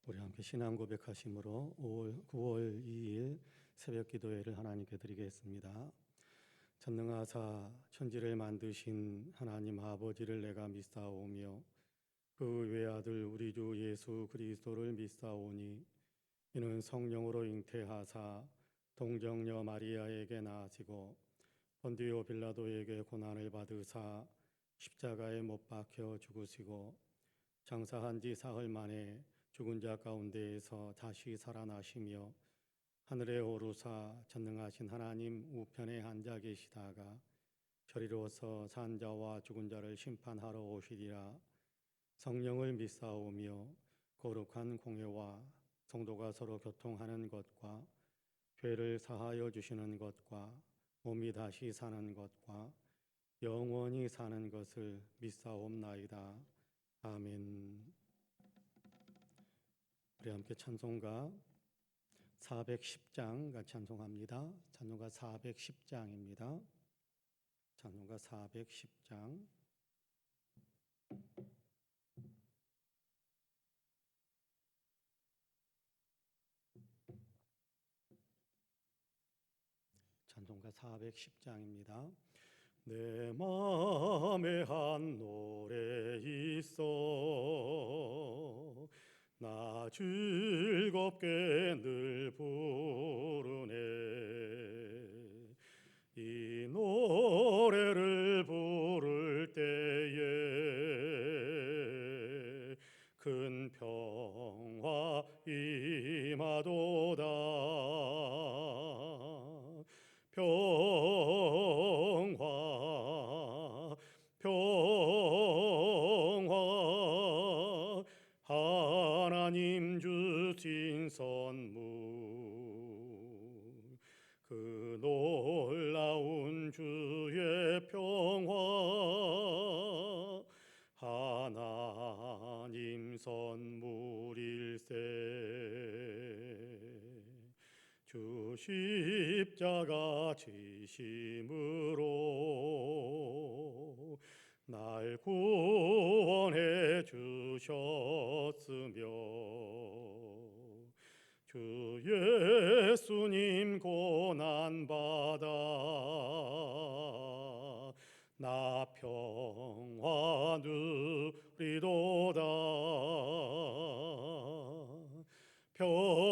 우리 함께 신앙 고백하심으로 9월 2일 새벽 기도회를 하나님께 드리겠습니다. 전능하사 천지를 만드신 하나님 아버지를 내가 믿사오며 그 외아들 우리 주 예수 그리스도를 믿사오니 이는 성령으로 잉태하사 동정녀 마리아에게 나아지고 본디오 빌라도에게 고난을 받으사 십자가에 못 박혀 죽으시고 장사한 지 사흘 만에 죽은 자 가운데에서 다시 살아나시며 하늘에 오르사 전능하신 하나님 우편에 앉아 계시다가 저리로서 산 자와 죽은 자를 심판하러 오시리라. 성령을 믿사오며 거룩한 공회와 성도가 서로 교통하는 것과 죄를 사하여 주시는 것과 몸이 다시 사는 것과 영원히 사는 것을 믿사옵나이다. 아멘. 우리 함께 찬송가 410장 같이 찬송합니다. 찬송가 410장입니다. 찬송가 410장. 찬송가 410장입니다. 내 마음에 한 노래 있어 나 즐겁게 늘 부르네. 이 노래를 부를 때에 큰 평화 임하도다. 평화 하나님 주신 선물 그 놀라운 주의 평화 하나님 선물일세. 주 십자가 지심으로 날 구원해 주셨으며 주 예수님 고난받아 나 평화 누리도다. 평화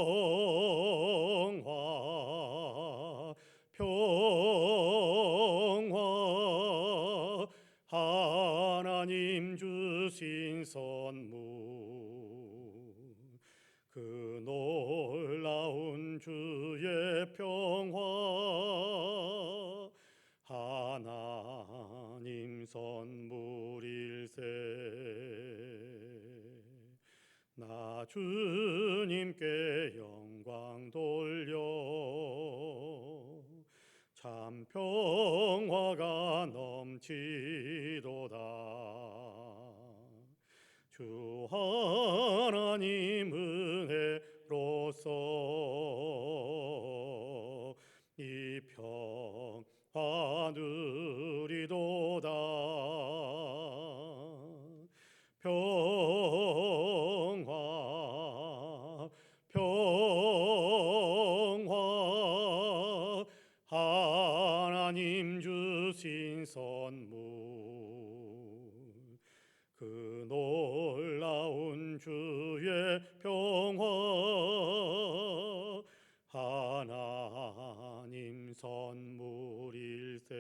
하나님 주신 선물 그 놀라운 주의 평화 하나님 선물일세. 나 주님께 영광 돌려 참 평화가 넘치도다. 주 하나님 은혜로서 이 평화 누리도다. 평화 하나님 주신 선물 그 놀라운 주의 평화 하나님 선물일세.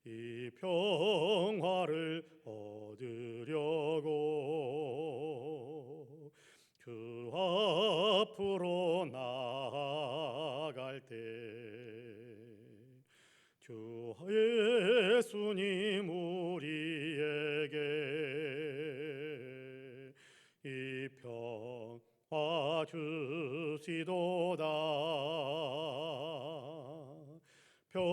이 평화를 얻으려고 주 앞으로 나아갈 때 주 예수님 우리에게 이 평화 주시도다. 평화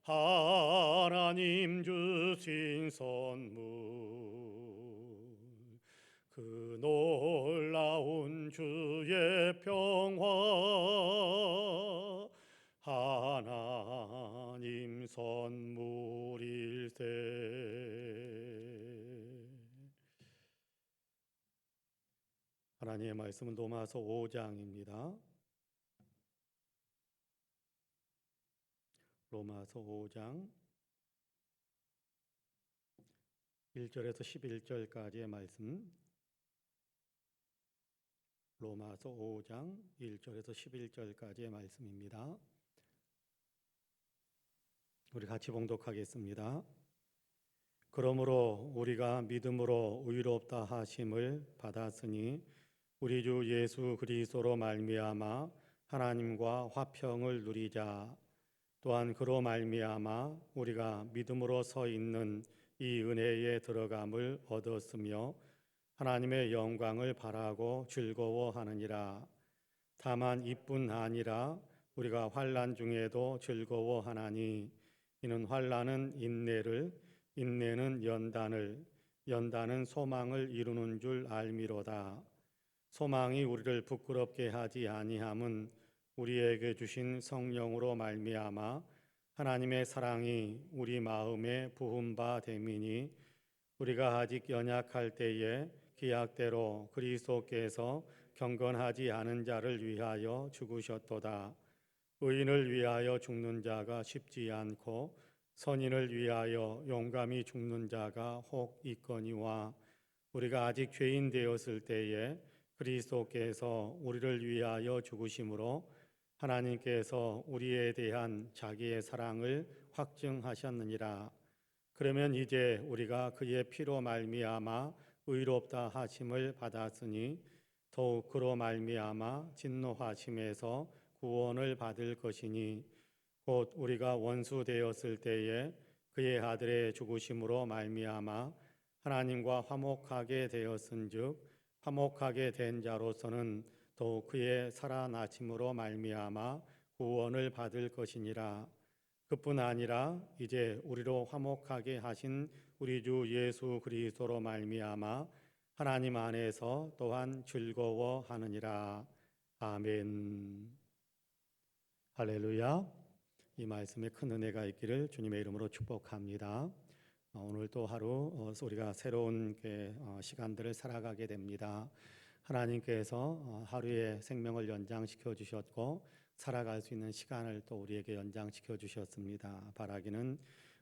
하나님 주신 선물 그 놀라운 주의 평화 하나 하나님의 말씀은 로마서 5장입니다. 로마서 5장 1절에서 11절까지의 말씀. 로마서 5장 1절에서 11절까지의 말씀입니다. 우리 같이 봉독하겠습니다. 그러므로 우리가 믿음으로 의롭다 하심을 받았으니 우리 주 예수 그리스도로 말미암아 하나님과 화평을 누리자. 또한 그로 말미암아 우리가 믿음으로 서 있는 이 은혜에 들어감을 얻었으며 하나님의 영광을 바라고 즐거워하느니라. 다만 이뿐 아니라 우리가 환난 중에도 즐거워하나니 이는 환난은 인내를, 인내는 연단을, 연단은 소망을 이루는 줄 알미로다. 소망이 우리를 부끄럽게 하지 아니함은 우리에게 주신 성령으로 말미암아 하나님의 사랑이 우리 마음에 부은 바 됨이니 우리가 아직 연약할 때에 기약대로 그리스도께서 경건하지 않은 자를 위하여 죽으셨도다. 의인을 위하여 죽는 자가 쉽지 않고 선인을 위하여 용감히 죽는 자가 혹 있거니와 우리가 아직 죄인 되었을 때에 그리스도께서 우리를 위하여 죽으심으로 하나님께서 우리에 대한 자기의 사랑을 확증하셨느니라. 그러면 이제 우리가 그의 피로 말미암아 의롭다 하심을 받았으니 더욱 그로 말미암아 진노하심에서 구원을 받을 것이니 곧 우리가 원수 되었을 때에 그의 아들의 죽으심으로 말미암아 하나님과 화목하게 되었은즉 화목하게 된 자로서는 또 그의 살아나심으로 말미암아 구원을 받을 것이니라. 그뿐 아니라 이제 우리로 화목하게 하신 우리 주 예수 그리스도로 말미암아 하나님 안에서 또한 즐거워하느니라. 아멘. 할렐루야. 이 말씀에 큰 은혜가 있기를 주님의 이름으로 축복합니다. 오늘 또 하루 우리가 새로운 시간들을 살아가게 됩니다. 하나님께서 하루의 생명을 연장시켜 주셨고 살아갈 수 있는 시간을 또 우리에게 연장시켜 주셨습니다. 바라기는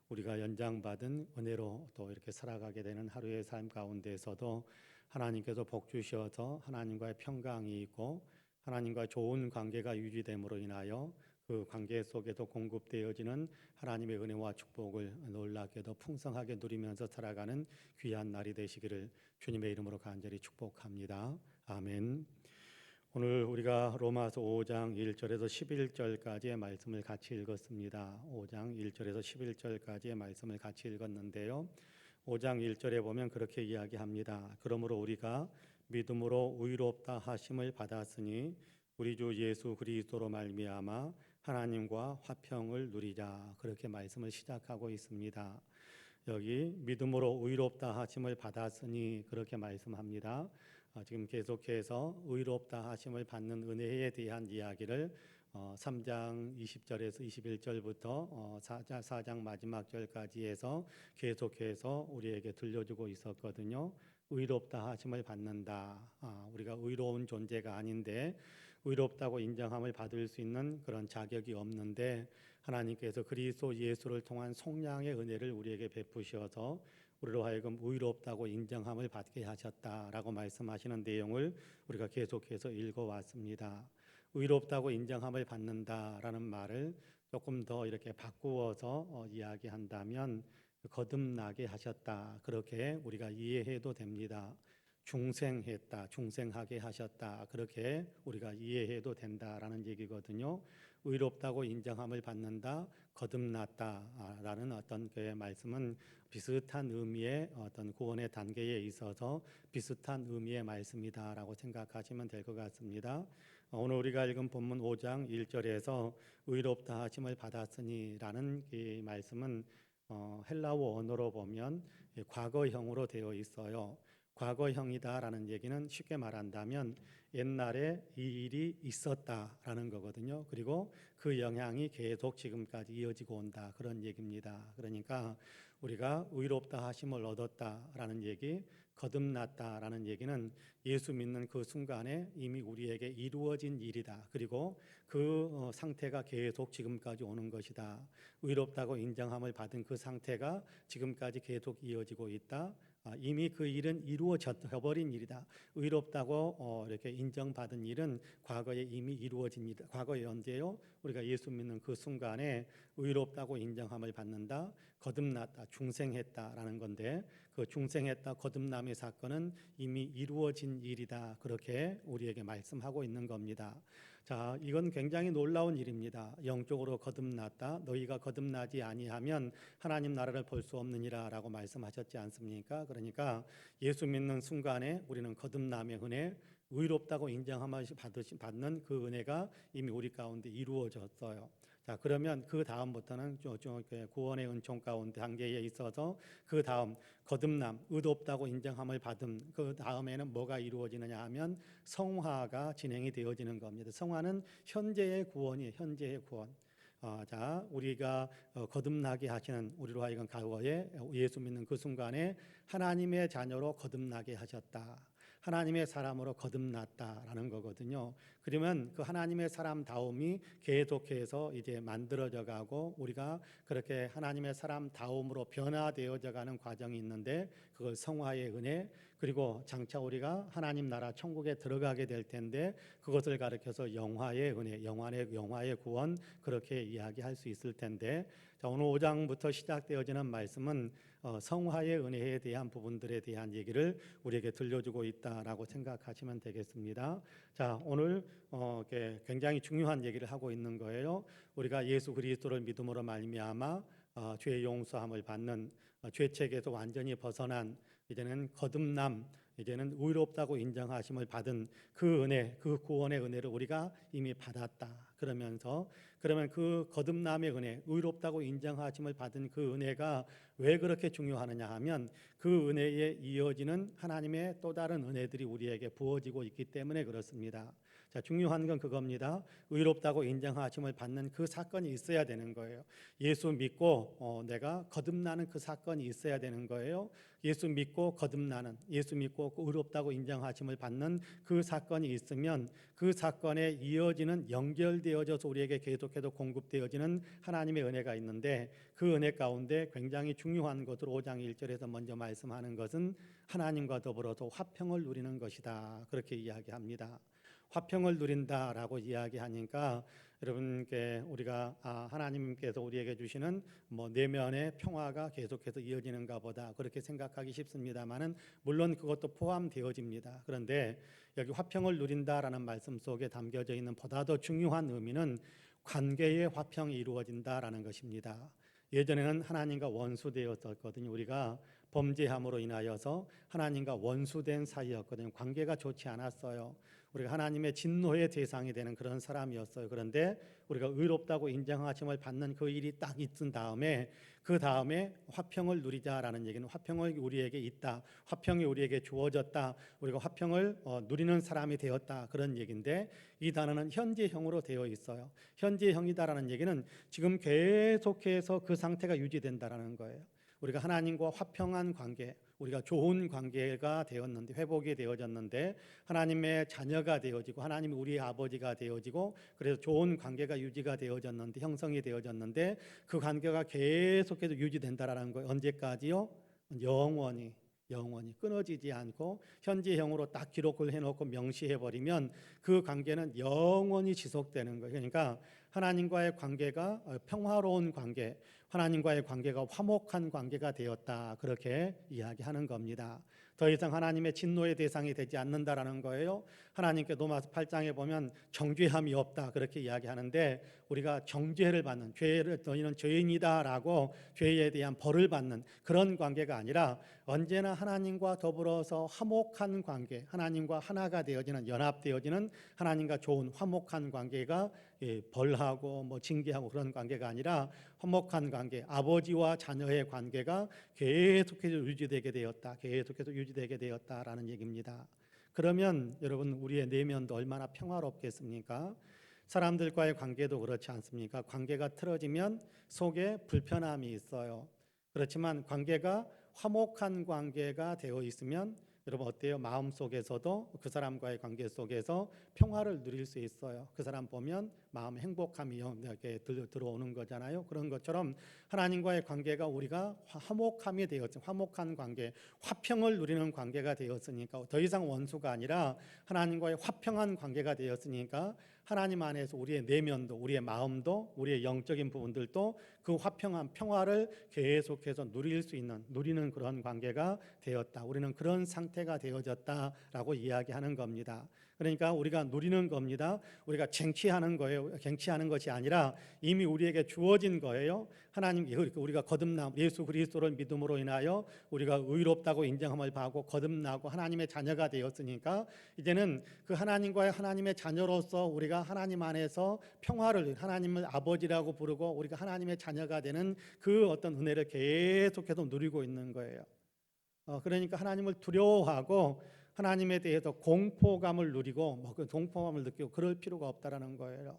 우리가 연장받은 은혜로 또 이렇게 살아가게 되는 하루의 삶 가운데서도 하나님께서 복 주셔서 하나님과의 평강이 있고 하나님과 좋은 관계가 유지됨으로 인하여 그 관계 속에도 공급되어지는 하나님의 은혜와 축복을 놀랍게도 풍성하게 누리면서 살아가는 귀한 날이 되시기를 주님의 이름으로 간절히 축복합니다. 아멘. 오늘 우리가 로마서 5장 1절에서 11절까지의 말씀을 같이 읽었습니다. 5장 1절에서 11절까지의 말씀을 같이 읽었는데요. 5장 1절에 보면 그렇게 이야기합니다. 그러므로 우리가 믿음으로 의롭다 하심을 받았으니 우리 주 예수 그리스도로 말미암아 하나님과 화평을 누리자. 그렇게 말씀을 시작하고 있습니다. 여기 믿음으로 의롭다 하심을 받았으니 그렇게 말씀합니다. 지금 계속해서 의롭다 하심을 받는 은혜에 대한 이야기를 3장 20절에서 21절부터 4장 마지막 절까지 해서 계속해서 우리에게 들려주고 있었거든요. 의롭다 하심을 받는다. 우리가 의로운 존재가 아닌데 의롭다고 인정함을 받을 수 있는 그런 자격이 없는데 하나님께서 그리스도 예수를 통한 속량의 은혜를 우리에게 베푸셔서 우리로 하여금 의롭다고 인정함을 받게 하셨다라고 말씀하시는 내용을 우리가 계속해서 읽어왔습니다. 의롭다고 인정함을 받는다라는 말을 조금 더 이렇게 바꾸어서 이야기한다면 거듭나게 하셨다. 그렇게 우리가 이해해도 됩니다. 중생했다, 중생하게 하셨다. 그렇게 우리가 이해해도 된다라는 얘기거든요. 의롭다고 인정함을 받는다, 거듭났다라는 어떤 그 말씀은 비슷한 의미의 어떤 구원의 단계에 있어서 비슷한 의미의 말씀이다라고 생각하시면 될 것 같습니다. 오늘 우리가 읽은 본문 5장 1절에서 의롭다 하심을 받았으니라는 이 말씀은 헬라어 언어로 보면 과거형으로 되어 있어요. 과거형이다라는 얘기는 쉽게 말한다면 옛날에 이 일이 있었다라는 거거든요. 그리고 그 영향이 계속 지금까지 이어지고 온다 그런 얘기입니다. 그러니까 우리가 의롭다 하심을 얻었다라는 얘기, 거듭났다라는 얘기는 예수 믿는 그 순간에 이미 우리에게 이루어진 일이다. 그리고 그 상태가 계속 지금까지 오는 것이다. 의롭다고 인정함을 받은 그 상태가 지금까지 계속 이어지고 있다. 이미 그 일은 이루어져 버린 일이다. 의롭다고 이렇게 인정받은 일은 과거에 이미 이루어진 일이다. 과거에 언제요? 우리가 예수 믿는 그 순간에 의롭다고 인정함을 받는다. 거듭났다. 중생했다라는 건데 그 중생했다 거듭남의 사건은 이미 이루어진 일이다. 그렇게 우리에게 말씀하고 있는 겁니다. 자, 이건 굉장히 놀라운 일입니다. 영적으로 거듭났다. 너희가 거듭나지 아니하면 하나님 나라를 볼 수 없느니라라고 말씀하셨지 않습니까? 그러니까 예수 믿는 순간에 우리는 거듭남의 은혜, 의롭다고 인정함을 받는 그 은혜가 이미 우리 가운데 이루어졌어요. 자, 그러면 그 다음부터는 구원의 은총 가운데 단계에 있어서 그 다음 거듭남, 의롭다고 인정함을 받은 그 다음에는 뭐가 이루어지느냐 하면 성화가 진행이 되어지는 겁니다. 성화는 현재의 구원이에요. 현재의 구원. 자, 우리가 거듭나게 하시는 우리로 하여금 과거에 예수 믿는 그 순간에 하나님의 자녀로 거듭나게 하셨다. 하나님의 사람으로 거듭났다라는 거거든요. 그러면 그 하나님의 사람다움이 계속해서 이제 만들어져 가고 우리가 그렇게 하나님의 사람다움으로 변화되어져 가는 과정이 있는데 그걸 성화의 은혜 그리고 장차 우리가 하나님 나라 천국에 들어가게 될 텐데 그것을 가리켜서 영화의 은혜, 영화의 구원 그렇게 이야기할 수 있을 텐데 자, 오늘 5장부터 시작되어지는 말씀은 성화의 은혜에 대한 부분들에 대한 얘기를 우리에게 들려주고 있다라고 생각하시면 되겠습니다. 자, 오늘 굉장히 중요한 얘기를 하고 있는 거예요. 우리가 예수 그리스도를 믿음으로 말미암아 죄 용서함을 받는 죄책에서 완전히 벗어난 이제는 거듭남, 이제는 의롭다고 인정하심을 받은 그 은혜, 그 구원의 은혜를 우리가 이미 받았다. 그러면 그 거듭남의 은혜, 의롭다고 인정하심을 받은 그 은혜가 왜 그렇게 중요하느냐 하면 그 은혜에 이어지는 하나님의 또 다른 은혜들이 우리에게 부어지고 있기 때문에 그렇습니다. 자, 중요한 건 그겁니다. 의롭다고 인정하심을 받는 그 사건이 있어야 되는 거예요. 예수 믿고 내가 거듭나는 그 사건이 있어야 되는 거예요. 예수 믿고 거듭나는, 예수 믿고 의롭다고 인정하심을 받는 그 사건이 있으면 그 사건에 이어지는 연결되어져서 우리에게 계속해서 공급되어지는 하나님의 은혜가 있는데 그 은혜 가운데 굉장히 중요한 것으로 5장 1절에서 먼저 말씀하는 것은 하나님과 더불어서 화평을 누리는 것이다. 그렇게 이야기합니다. 화평을 누린다라고 이야기하니까 여러분께 우리가 하나님께서 우리에게 주시는 내면의 평화가 계속해서 이어지는가 보다 그렇게 생각하기 쉽습니다만은 물론 그것도 포함되어집니다. 그런데 여기 화평을 누린다라는 말씀 속에 담겨져 있는 보다 더 중요한 의미는 관계의 화평이 이루어진다라는 것입니다. 예전에는 하나님과 원수되었었거든요. 우리가 범죄함으로 인하여서 하나님과 원수된 사이였거든요. 관계가 좋지 않았어요. 우리가 하나님의 진노의 대상이 되는 그런 사람이었어요. 그런데 우리가 의롭다고 인정하심을 받는 그 일이 딱 있은 다음에 그 다음에 화평을 누리자라는 얘기는 화평이 우리에게 있다. 화평이 우리에게 주어졌다. 우리가 화평을 누리는 사람이 되었다. 그런 얘기인데 이 단어는 현재형으로 되어 있어요. 현재형이다라는 얘기는 지금 계속해서 그 상태가 유지된다라는 거예요. 우리가 하나님과 화평한 관계, 우리가 좋은 관계가 되었는데 회복이 되어졌는데 하나님의 자녀가 되어지고 하나님이 우리의 아버지가 되어지고 그래서 좋은 관계가 유지가 되어졌는데 형성이 되어졌는데 그 관계가 계속해서 유지된다라는 거예요. 언제까지요? 영원히 끊어지지 않고 현재형으로 딱 기록을 해놓고 명시해버리면 그 관계는 영원히 지속되는 거예요. 그러니까 하나님과의 관계가 평화로운 관계, 하나님과의 관계가 화목한 관계가 되었다. 그렇게 이야기하는 겁니다. 더 이상 하나님의 진노의 대상이 되지 않는다라는 거예요. 하나님께 로마서 8장에 보면 정죄함이 없다 그렇게 이야기하는데 우리가 정죄를 받는 죄를 너희는 죄인이다라고 죄에 대한 벌을 받는 그런 관계가 아니라 언제나 하나님과 더불어서 화목한 관계, 하나님과 하나가 되어지는 연합되어지는 하나님과 좋은 화목한 관계가 벌하고 징계하고 그런 관계가 아니라 화목한 관계, 아버지와 자녀의 관계가 계속해서 유지되게 되었다라는 얘기입니다. 그러면 여러분 우리의 내면도 얼마나 평화롭겠습니까? 사람들과의 관계도 그렇지 않습니까? 관계가 틀어지면 속에 불편함이 있어요. 그렇지만 관계가 화목한 관계가 되어 있으면 여러분 어때요? 마음속에서도 그 사람과의 관계 속에서 평화를 누릴 수 있어요. 그 사람 보면 마음 행복함이 이렇게 들어오는 거잖아요. 그런 것처럼 하나님과의 관계가 우리가 화목함이 되었죠. 화목한 관계, 화평을 누리는 관계가 되었으니까 더 이상 원수가 아니라 하나님과의 화평한 관계가 되었으니까 하나님 안에서 우리의 내면도, 우리의 마음도, 우리의 영적인 부분들도 그 화평한 평화를 계속해서 누리는 그런 관계가 되었다. 우리는 그런 상태가 되어졌다라고 이야기하는 겁니다. 그러니까 우리가 누리는 겁니다. 우리가 쟁취하는 거예요. 쟁취하는 것이 아니라 이미 우리에게 주어진 거예요. 하나님, 우리가 거듭남, 예수 그리스도를 믿음으로 인하여 우리가 의롭다고 인정함을 받고 거듭나고 하나님의 자녀가 되었으니까 이제는 그 하나님의 자녀로서 우리가 하나님 안에서 평화를, 하나님을 아버지라고 부르고 우리가 하나님의 자녀가 되는 그 어떤 은혜를 계속해서 누리고 있는 거예요. 그러니까 하나님을 두려워하고 하나님에 대해서 공포감을 누리고 그 공포감을 느끼고 그럴 필요가 없다라는 거예요.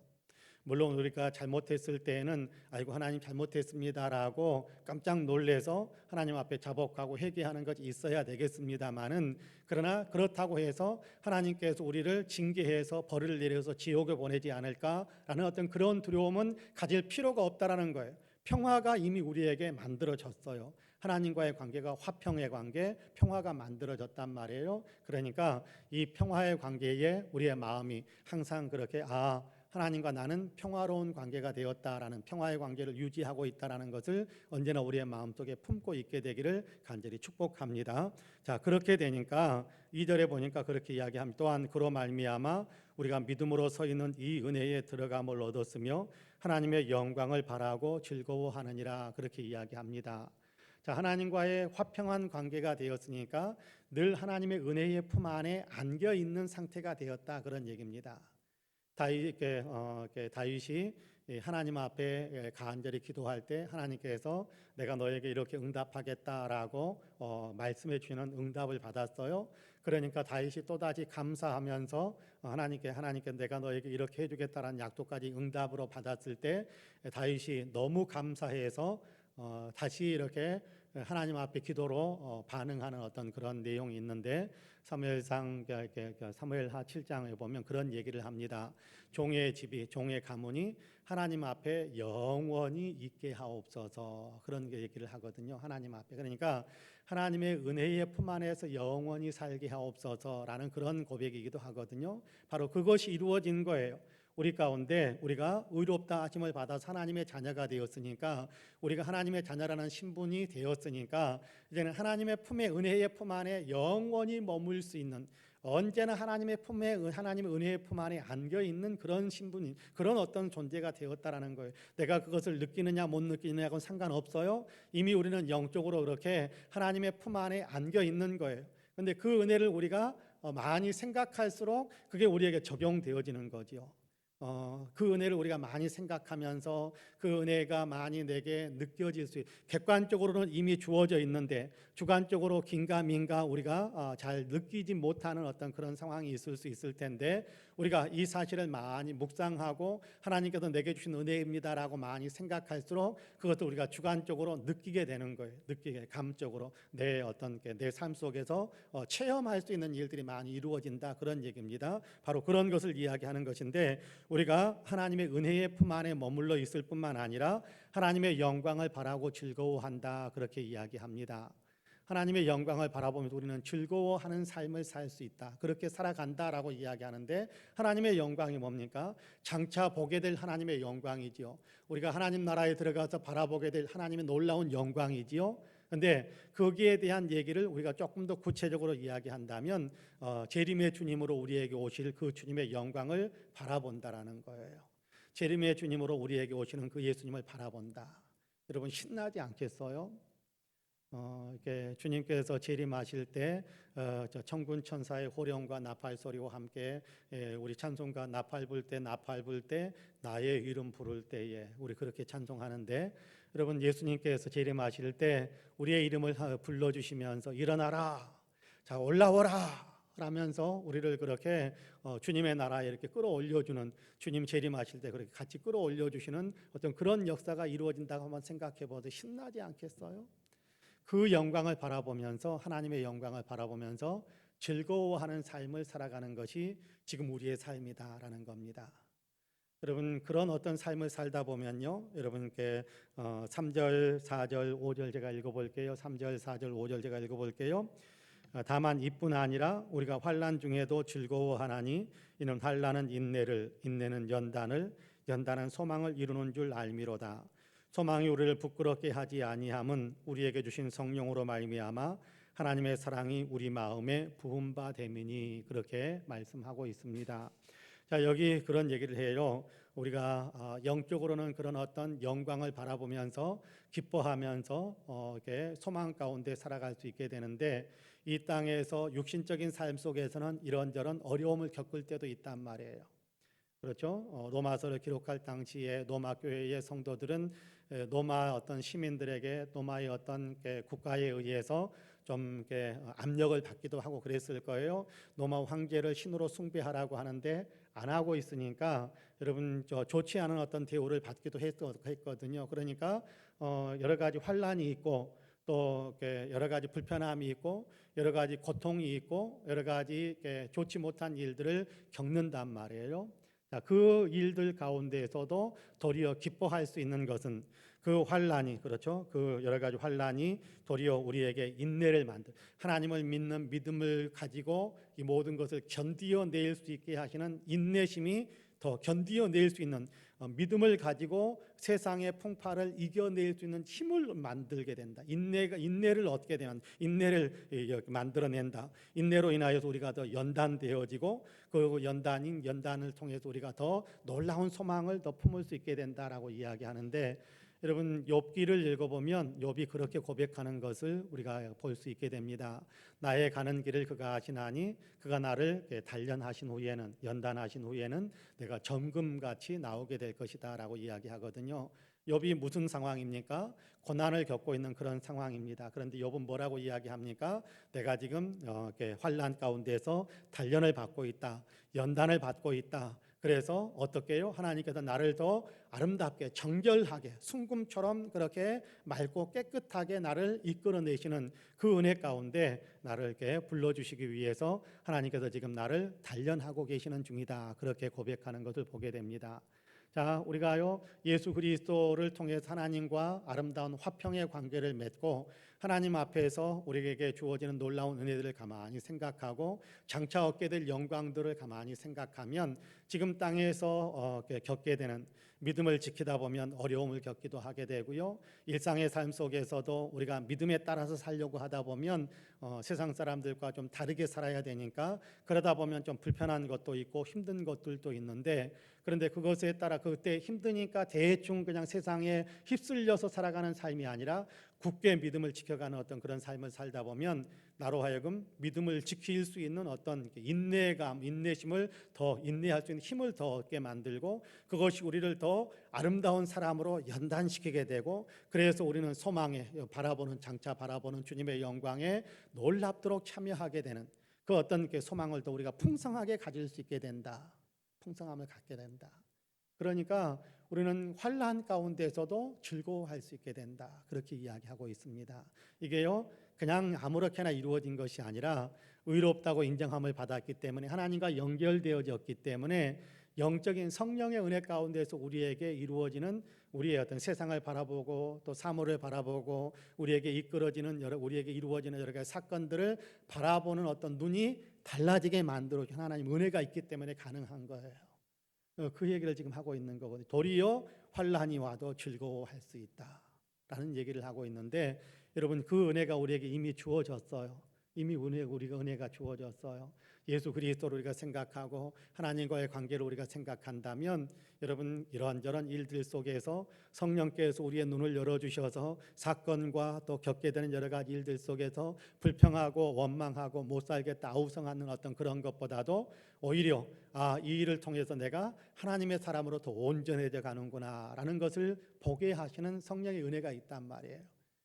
물론 우리가 잘못했을 때에는 아이고 하나님 잘못했습니다라고 깜짝 놀래서 하나님 앞에 자복하고 회개하는 것이 있어야 되겠습니다만은, 그러나 그렇다고 해서 하나님께서 우리를 징계해서 벌을 내려서 지옥에 보내지 않을까라는 어떤 그런 두려움은 가질 필요가 없다라는 거예요. 평화가 이미 우리에게 만들어졌어요. 하나님과의 관계가 화평의 관계, 평화가 만들어졌단 말이에요. 그러니까 이 평화의 관계에 우리의 마음이 항상 그렇게 하나님과 나는 평화로운 관계가 되었다라는, 평화의 관계를 유지하고 있다라는 것을 언제나 우리의 마음속에 품고 있게 되기를 간절히 축복합니다. 자, 그렇게 되니까 2절에 보니까 그렇게 이야기합니다. 또한 그로 말미암아 우리가 믿음으로 서 있는 이 은혜에 들어감을 얻었으며 하나님의 영광을 바라고 즐거워하느니라, 그렇게 이야기합니다. 자, 하나님과의 화평한 관계가 되었으니까 늘 하나님의 은혜의 품 안에 안겨 있는 상태가 되었다, 그런 얘기입니다. 다윗이 하나님 앞에 간절히 기도할 때 하나님께서 내가 너에게 이렇게 응답하겠다라고 말씀해 주시는 응답을 받았어요. 그러니까 다윗이 또다시 감사하면서 하나님께 내가 너에게 이렇게 해주겠다라는 약속까지 응답으로 받았을 때 다윗이 너무 감사해서 다시 이렇게 하나님 앞에 기도로 반응하는 어떤 그런 내용이 있는데, 사무엘하 7장에 보면 그런 얘기를 합니다. 종의 집이, 종의 가문이 하나님 앞에 영원히 있게 하옵소서, 그런 얘기를 하거든요. 하나님 앞에. 그러니까 하나님의 은혜의 품 안에서 영원히 살게 하옵소서라는 그런 고백이기도 하거든요. 바로 그것이 이루어진 거예요. 우리 가운데 우리가 의롭다 하심을 받아서 하나님의 자녀가 되었으니까, 우리가 하나님의 자녀라는 신분이 되었으니까 이제는 하나님의 품에, 은혜의 품 안에 영원히 머물 수 있는, 언제나 하나님의 은혜의 품 안에 안겨 있는 그런 신분이, 그런 어떤 존재가 되었다라는 거예요. 내가 그것을 느끼느냐 못 느끼느냐하고는 상관없어요. 이미 우리는 영적으로 그렇게 하나님의 품 안에 안겨 있는 거예요. 그런데 그 은혜를 우리가 많이 생각할수록 그게 우리에게 적용되어지는 거지요. 그 은혜를 우리가 많이 생각하면서 그 은혜가 많이 내게 느껴질 수 객관적으로는 이미 주어져 있는데 주관적으로 긴가민가 우리가 잘 느끼지 못하는 어떤 그런 상황이 있을 수 있을 텐데, 우리가 이 사실을 많이 묵상하고 하나님께서 내게 주신 은혜입니다라고 많이 생각할수록 그것도 우리가 주관적으로 느끼게 되는 거예요. 감적으로 내 삶 속에서 체험할 수 있는 일들이 많이 이루어진다, 그런 얘기입니다. 바로 그런 것을 이야기하는 것인데, 우리가 하나님의 은혜의 품 안에 머물러 있을 뿐만 아니라 하나님의 영광을 바라고 즐거워한다, 그렇게 이야기합니다. 하나님의 영광을 바라보면서 우리는 즐거워하는 삶을 살 수 있다, 그렇게 살아간다라고 이야기하는데, 하나님의 영광이 뭡니까? 장차 보게 될 하나님의 영광이지요. 우리가 하나님 나라에 들어가서 바라보게 될 하나님의 놀라운 영광이지요. 그런데 거기에 대한 얘기를 우리가 조금 더 구체적으로 이야기한다면 재림의 주님으로 우리에게 오실 그 주님의 영광을 바라본다라는 거예요. 재림의 주님으로 우리에게 오시는 그 예수님을 바라본다. 여러분 신나지 않겠어요? 이렇게 주님께서 재림하실 때 저 천군 천사의 호령과 나팔 소리와 함께 우리 찬송가 나팔 불 때 나의 이름 부를 때에 우리 그렇게 찬송하는데, 여러분 예수님께서 재림하실 때 우리의 이름을 불러주시면서 일어나라, 자 올라오라 라면서 우리를 그렇게 주님의 나라에 이렇게 끌어올려주는, 주님 재림하실 때 그렇게 같이 끌어올려주시는 어떤 그런 역사가 이루어진다고 한번 생각해 봐도 신나지 않겠어요? 그 영광을 바라보면서 하나님의 영광을 바라보면서 즐거워하는 삶을 살아가는 것이 지금 우리의 삶이다라는 겁니다. 여러분 그런 어떤 삶을 살다 보면요. 여러분께 3절, 4절, 5절 제가 읽어볼게요. 3절, 4절, 5절 제가 읽어볼게요. 다만 이뿐 아니라 우리가 환난 중에도 즐거워하나니 이는 환난은 인내를, 인내는 연단을, 연단은 소망을 이루는 줄 알미로다. 소망이 우리를 부끄럽게 하지 아니함은 우리에게 주신 성령으로 말미암아 하나님의 사랑이 우리 마음에 부은 바 됨이니 그렇게 말씀하고 있습니다. 자, 여기 그런 얘기를 해요. 우리가 영적으로는 그런 어떤 영광을 바라보면서 기뻐하면서 이렇게 소망 가운데 살아갈 수 있게 되는데 이 땅에서 육신적인 삶 속에서는 이런저런 어려움을 겪을 때도 있단 말이에요. 그렇죠? 로마서를 기록할 당시에 로마 교회의 성도들은 로마 어떤 시민들에게 로마의 어떤 국가에 의해서 좀 이렇게 압력을 받기도 하고 그랬을 거예요. 로마 황제를 신으로 숭배하라고 하는데 안 하고 있으니까 여러분 좋지 않은 어떤 대우를 받기도 했거든요. 그러니까 여러 가지 환란이 있고 또 여러 가지 불편함이 있고 여러 가지 고통이 있고 여러 가지 좋지 못한 일들을 겪는단 말이에요. 자, 그 일들 가운데에서도 도리어 기뻐할 수 있는 것은 그 환란이 그렇죠. 그 여러 가지 환란이 도리어 우리에게 인내를 하나님을 믿는 믿음을 가지고 이 모든 것을 견디어낼 수 있게 하시는 인내심이 더 견디어낼 수 있는 믿음을 가지고 세상의 풍파를 이겨낼 수 있는 힘을 만들게 된다. 인내를 얻게 되면 인내를 만들어낸다. 인내로 인하여서 우리가 더 연단되어지고 그 연단을 통해서 우리가 더 놀라운 소망을 더 품을 수 있게 된다라고 이야기하는데 여러분 욥기를 읽어보면 욥이 그렇게 고백하는 것을 우리가 볼 수 있게 됩니다. 나의 가는 길을 그가 아시나니 그가 나를 단련하신 후에는 연단하신 후에는 내가 점금같이 나오게 될 것이다라고 이야기하거든요. 욥이 무슨 상황입니까? 고난을 겪고 있는 그런 상황입니다. 그런데 욥은 뭐라고 이야기합니까? 내가 지금 환난 가운데서 단련을 받고 있다. 연단을 받고 있다. 그래서 어떻게 해요? 하나님께서 나를 더 아름답게 정결하게 순금처럼 그렇게 맑고 깨끗하게 나를 이끌어내시는 그 은혜 가운데 나를 이렇게 불러주시기 위해서 하나님께서 지금 나를 단련하고 계시는 중이다. 그렇게 고백하는 것을 보게 됩니다. 자, 우리가요 예수 그리스도를 통해서 하나님과 아름다운 화평의 관계를 맺고 하나님 앞에서 우리에게 주어지는 놀라운 은혜들을 가만히 생각하고 장차 얻게 될 영광들을 가만히 생각하면 지금 땅에서 겪게 되는 믿음을 지키다 보면 어려움을 겪기도 하게 되고요. 일상의 삶 속에서도 우리가 믿음에 따라서 살려고 하다 보면 세상 사람들과 좀 다르게 살아야 되니까 그러다 보면 좀 불편한 것도 있고 힘든 것들도 있는데 그런데 그것에 따라 그때 힘드니까 대충 그냥 세상에 휩쓸려서 살아가는 삶이 아니라 굳게 믿음을 지켜가는 어떤 그런 삶을 살다 보면 나로 하여금 믿음을 지킬 수 있는 어떤 인내심을 더 인내할 수 있는 힘을 더 얻게 만들고 그것이 우리를 더 아름다운 사람으로 연단시키게 되고 그래서 우리는 소망에 장차 바라보는 주님의 영광에 놀랍도록 참여하게 되는 그 어떤 소망을 더 우리가 풍성하게 가질 수 있게 된다. 풍성함을 갖게 된다. 그러니까 우리는 환난 가운데서도 즐거워할 수 있게 된다. 그렇게 이야기하고 있습니다. 이게요 그냥 아무렇게나 이루어진 것이 아니라 의롭다고 인정함을 받았기 때문에 하나님과 연결되어졌기 때문에 영적인 성령의 은혜 가운데서 우리에게 이루어지는 우리의 어떤 세상을 바라보고 또 사물을 바라보고 우리에게 이루어지는 여러 가지 사건들을 바라보는 어떤 눈이 달라지게 만들어 하나님 은혜가 있기 때문에 가능한 거예요. 그 얘기를 지금 하고 있는 거거든요. 도리어 환난이 와도 즐거워할 수 있다라는 얘기를 하고 있는데 여러분 그 은혜가 우리에게 이미 주어졌어요. 이미 우리가 은혜가 주어졌어요. 예수 그리스도를 우리가 생각하고 하나님과의 관계를 우리가 생각한다면 여러분 이런저런 일들 속에서 성령께서 우리의 눈을 열어주셔서 사건과 또 겪게 되는 여러 가지 일들 속에서 불평하고 원망하고 못 살겠다 아우성하는 어떤 그런 것보다도 오히려 이 일을 통해서 내가 하나님의 사람으로 더 온전해져 가는구나 라는 것을 보게 하시는 성령의 은혜가 있단 말이에요.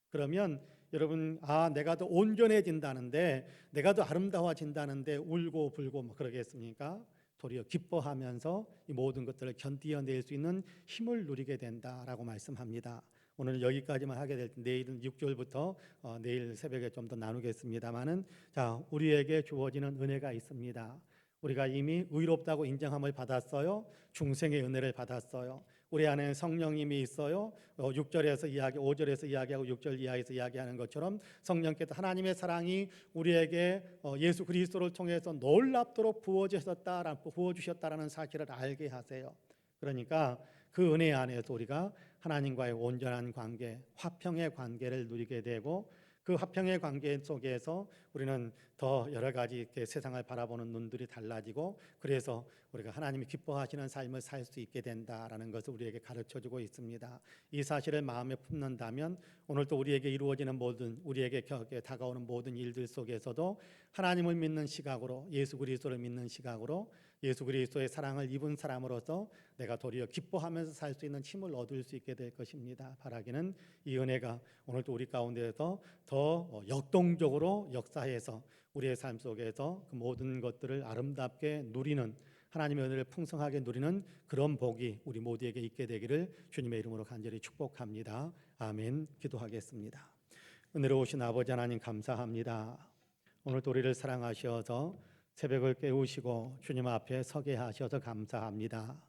그러면 여러분 내가 더 온전해진다는데 내가 더 아름다워진다는데 울고 불고 그러겠습니까? 도리어 기뻐하면서 이 모든 것들을 견디어낼 수 있는 힘을 누리게 된다라고 말씀합니다. 오늘 여기까지만 하게 될 텐데 내일은 6절부터 내일 새벽에 좀 더 나누겠습니다만은 자, 우리에게 주어지는 은혜가 있습니다. 우리가 이미 의롭다고 인정함을 받았어요. 중생의 은혜를 받았어요. 우리 안에 성령님이 있어요. 6절에서 이야기, 5절에서 이야기하고 6절 이하에서 이야기하는 것처럼 성령께서 하나님의 사랑이 우리에게 예수 그리스도를 통해서 놀랍도록 부어주셨다라는 사실을 알게 하세요. 그러니까 그 은혜 안에서 우리가 하나님과의 온전한 관계, 화평의 관계를 누리게 되고 그 화평의 관계 속에서 우리는 더 여러 가지 이렇게 세상을 바라보는 눈들이 달라지고 그래서 우리가 하나님이 기뻐하시는 삶을 살 수 있게 된다라는 것을 우리에게 가르쳐주고 있습니다. 이 사실을 마음에 품는다면 오늘도 우리에게 이루어지는 모든 우리에게 다가오는 모든 일들 속에서도 하나님을 믿는 시각으로 예수 그리스도를 믿는 시각으로 예수 그리스도의 사랑을 입은 사람으로서 내가 도리어 기뻐하면서 살 수 있는 힘을 얻을 수 있게 될 것입니다. 바라기는 이 은혜가 오늘도 우리 가운데에서 더 역동적으로 역사해서 우리의 삶 속에서 그 모든 것들을 아름답게 누리는 하나님의 은혜를 풍성하게 누리는 그런 복이 우리 모두에게 있게 되기를 주님의 이름으로 간절히 축복합니다. 아멘. 기도하겠습니다. 은혜로우신 아버지 하나님 감사합니다. 오늘도 우리를 사랑하셔서 새벽을 깨우시고 주님 앞에 서게 하셔서 감사합니다.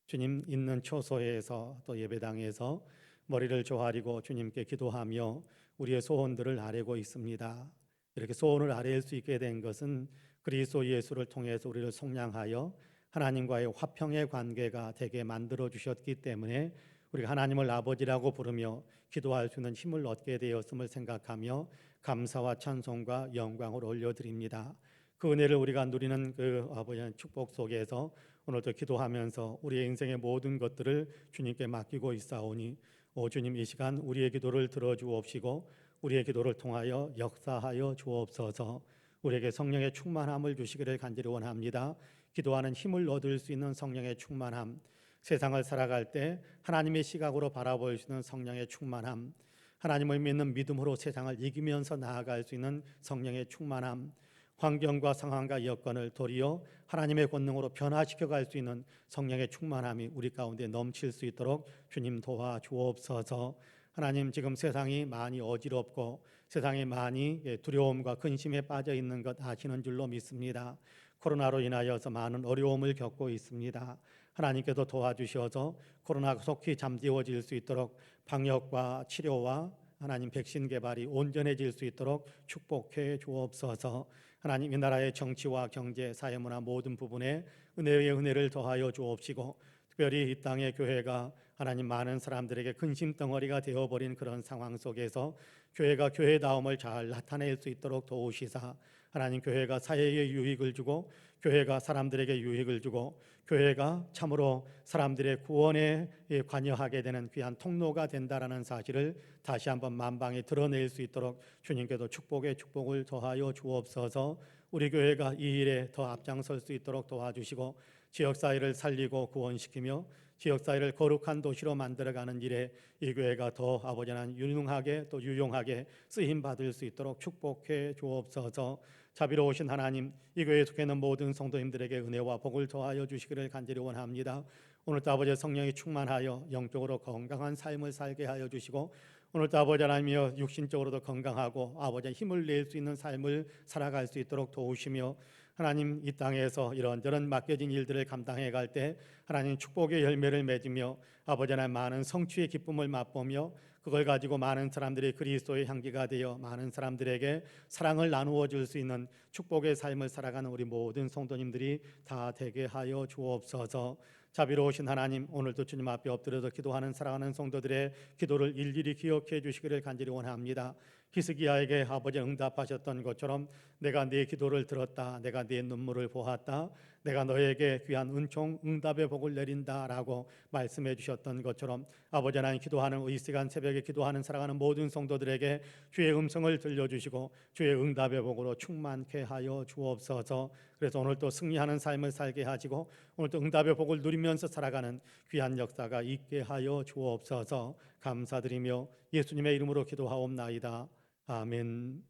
주님 있는 초소에서 또 예배당에서 머리를 조아리고 주님께 기도하며 우리의 소원들을 아뢰고 있습니다. 이렇게 소원을 아뢰일 수 있게 된 것은 그리스도 예수를 통해서 우리를 속량하여 하나님과의 화평의 관계가 되게 만들어 주셨기 때문에 우리가 하나님을 아버지라고 부르며 기도할 수 있는 힘을 얻게 되었음을 생각하며 감사와 찬송과 영광을 올려드립니다. 그 은혜를 우리가 누리는 그 아버지의 축복 속에서 오늘도 기도하면서 우리의 인생의 모든 것들을 주님께 맡기고 있사오니 오 주님 이 시간 우리의 기도를 들어주옵시고 우리의 기도를 통하여 역사하여 주옵소서. 우리에게 성령의 충만함을 주시기를 간절히 원합니다. 기도하는 힘을 얻을 수 있는 성령의 충만함, 세상을 살아갈 때 하나님의 시각으로 바라볼 수 있는 성령의 충만함, 하나님을 믿는 믿음으로 세상을 이기면서 나아갈 수 있는 성령의 충만함, 환경과 상황과 여건을 도리어 하나님의 권능으로 변화시켜 갈 수 있는 성령의 충만함이 우리 가운데 넘칠 수 있도록 주님 도와주옵소서. 하나님 지금 세상이 많이 어지럽고 세상이 많이 두려움과 근심에 빠져 있는 것 아시는 줄로 믿습니다. 코로나로 인하여서 많은 어려움을 겪고 있습니다. 하나님께서 도와주셔서 코로나가 속히 잠재워질 수 있도록 방역과 치료와 하나님 백신 개발이 온전해질 수 있도록 축복해 주옵소서. 하나님 이 나라의 정치와 경제, 사회문화 모든 부분에 은혜의 은혜를 더하여 주옵시고 특별히 이 땅의 교회가 하나님 많은 사람들에게 근심 덩어리가 되어버린 그런 상황 속에서 교회가 교회다움을 잘 나타낼 수 있도록 도우시사 하나님 교회가 사회에 유익을 주고 교회가 사람들에게 유익을 주고 교회가 참으로 사람들의 구원에 관여하게 되는 귀한 통로가 된다라는 사실을 다시 한번 만방에 드러낼 수 있도록 주님께도 축복의 축복을 더하여 주옵소서. 우리 교회가 이 일에 더 앞장설 수 있도록 도와주시고 지역사회를 살리고 구원시키며 지역사회를 거룩한 도시로 만들어가는 일에 이 교회가 더 아버지 하나님 유능하게 또 유용하게 쓰임받을 수 있도록 축복해 주옵소서. 자비로우신 하나님 이 교회에 속해 있는 모든 성도님들에게 은혜와 복을 더하여 주시기를 간절히 원합니다. 오늘도 아버지 성령이 충만하여 영적으로 건강한 삶을 살게 하여 주시고 오늘도 아버지 하나님이여 육신적으로도 건강하고 아버지 힘을 낼 수 있는 삶을 살아갈 수 있도록 도우시며 하나님 이 땅에서 이런저런 맡겨진 일들을 감당해 갈 때 하나님 축복의 열매를 맺으며 아버지 하나님 많은 성취의 기쁨을 맛보며 그걸 가지고 많은 사람들이 그리스도의 향기가 되어 많은 사람들에게 사랑을 나누어 줄 수 있는 축복의 삶을 살아가는 우리 모든 성도님들이 다 되게 하여 주옵소서. 자비로우신 하나님 오늘도 주님 앞에 엎드려서 기도하는 사랑하는 성도들의 기도를 일일이 기억해 주시기를 간절히 원합니다. 히스기야에게 아버지 응답하셨던 것처럼 내가 네 기도를 들었다. 내가 네 눈물을 보았다. 내가 너에게 귀한 은총 응답의 복을 내린다라고 말씀해 주셨던 것처럼 아버지 하나님 기도하는 이 시간 새벽에 기도하는 사랑하는 모든 성도들에게 주의 음성을 들려주시고 주의 응답의 복으로 충만케 하여 주옵소서. 그래서 오늘 또 승리하는 삶을 살게 하시고 오늘 또 응답의 복을 누리면서 살아가는 귀한 역사가 있게 하여 주옵소서. 감사드리며 예수님의 이름으로 기도하옵나이다. 아멘.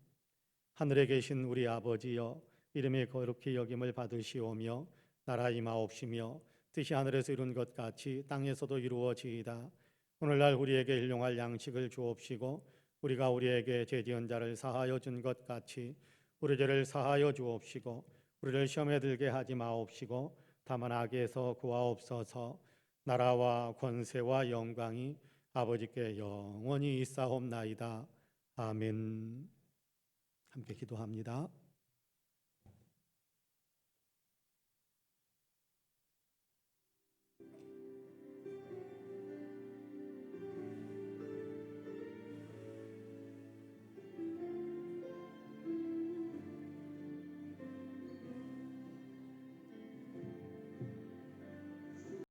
하늘에 계신 우리 아버지여 이름이 거룩히 여김을 받으시오며 나라 임하옵시며 뜻이 하늘에서 이룬 것 같이 땅에서도 이루어지이다. 오늘날 우리에게 일용할 양식을 주옵시고 우리가 우리에게 죄지은 자를 사하여 준 것 같이 우리 죄를 사하여 주옵시고 우리를 시험에 들게 하지 마옵시고 다만 악에서 구하옵소서. 나라와 권세와 영광이 아버지께 영원히 있사옵나이다. 아멘. 함께 기도합니다.